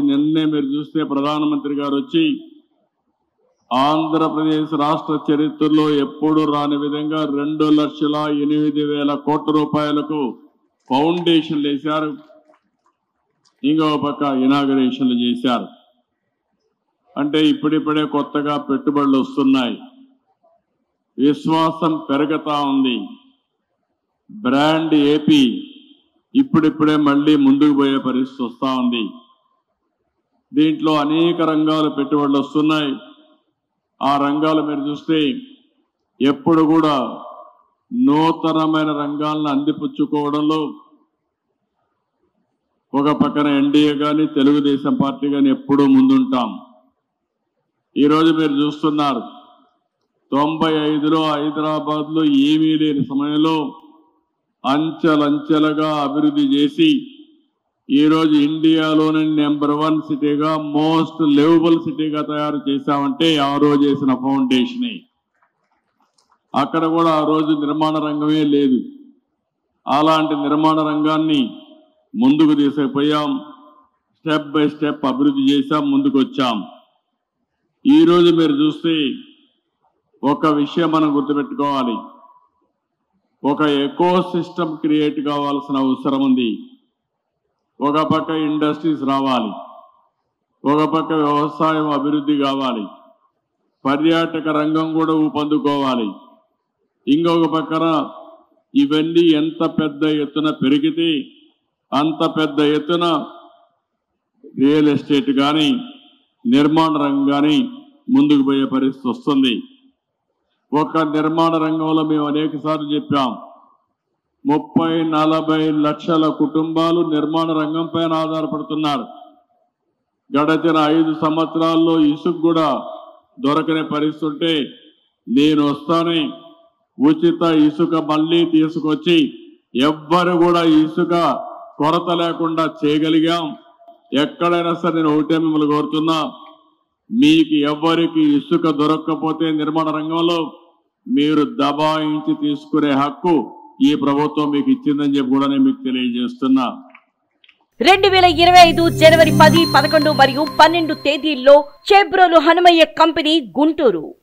నిన్నే మీరు చూస్తే ప్రధానమంత్రి గారు వచ్చి ఆంధ్రప్రదేశ్ రాష్ట్ర చరిత్రలో ఎప్పుడు రాని విధంగా 2,08,000 కోట్ల రూపాయలకు ఫౌండేషన్లు వేశారు. ఇంకో పక్క ఇనాగరేషన్లు చేశారు. అంటే ఇప్పుడిప్పుడే కొత్తగా పెట్టుబడులు వస్తున్నాయి. విశ్వాసం పెరుగుతా ఉంది. బ్రాండ్ ఏపీ ఇప్పుడిప్పుడే మళ్ళీ ముందుకు పోయే పరిస్థితి వస్తూ ఉంది. దీంట్లో అనేక రంగాలు పెట్టుబడులు వస్తున్నాయి. ఆ రంగాలు మీరు చూస్తే ఎప్పుడు కూడా నూతనమైన రంగాలను అందిపుచ్చుకోవడంలో ఒక పక్కన ఎన్డీఏ కానీ తెలుగుదేశం పార్టీ కానీ ఎప్పుడూ ముందుంటాం. ఈరోజు మీరు చూస్తున్నారు 95లో హైదరాబాద్లో ఏమీ లేని సమయంలో అంచెలంచెలుగా అభివృద్ధి చేసి ఈరోజు ఇండియాలోనే నెంబర్ 1 సిటీగా మోస్ట్ లివబుల్ సిటీగా తయారు చేశామంటే ఆ రోజు చేసిన ఫౌండేషనే. అక్కడ కూడా ఆ రోజు నిర్మాణ రంగమే లేదు. అలాంటి నిర్మాణ రంగాన్ని ముందుకు తీసుకుపోయాం. స్టెప్ బై స్టెప్ అభివృద్ధి చేశాం, ముందుకు వచ్చాం. ఈరోజు మీరు చూస్తే ఒక విషయం మనం గుర్తుపెట్టుకోవాలి. ఒక ఎకో సిస్టమ్ క్రియేట్ కావాల్సిన అవసరం ఉంది. ఒక పక్క ఇండస్ట్రీస్ రావాలి, ఒక పక్క వ్యవసాయం అభివృద్ధి కావాలి, పర్యాటక రంగం కూడా ఊపందుకోవాలి. ఇంకొక పక్కన ఇవన్నీ ఎంత పెద్ద ఎత్తున పెరిగితే అంత పెద్ద ఎత్తున రియల్ ఎస్టేట్ కానీ నిర్మాణ రంగం కానీ ముందుకు పోయే పరిస్థితి వస్తుంది. ఒక నిర్మాణ రంగంలో మేము అనేక సార్లు చెప్పాం, 30-40 లక్షల కుటుంబాలు నిర్మాణ రంగం పైన ఆధారపడుతున్నారు. గడచిన 5 సంవత్సరాల్లో ఇసుక కూడా దొరకని పరిస్థితి ఉంటే నేను వస్తానే ఉచిత ఇసుక మళ్ళీ తీసుకొచ్చి ఎవ్వరు కూడా ఇసుక కొరత లేకుండా చేయగలిగాం. ఎక్కడైనా సరే నేను ఒకటే మిమ్మల్ని కోరుతున్నా, మీకు ఎవ్వరికి ఇసుక దొరకకపోతే నిర్మాణ రంగంలో మీరు దబాయించి తీసుకునే హక్కు ఈ ప్రభుత్వం మీకు ఇచ్చిందని చెప్పి కూడా నేను మీకు తెలియజేస్తున్నా. 2025 జనవరి 10, 11 మరియు 12 తేదీల్లో చెబ్రోలు హనుమయ్య కంపెనీ గుంటూరు.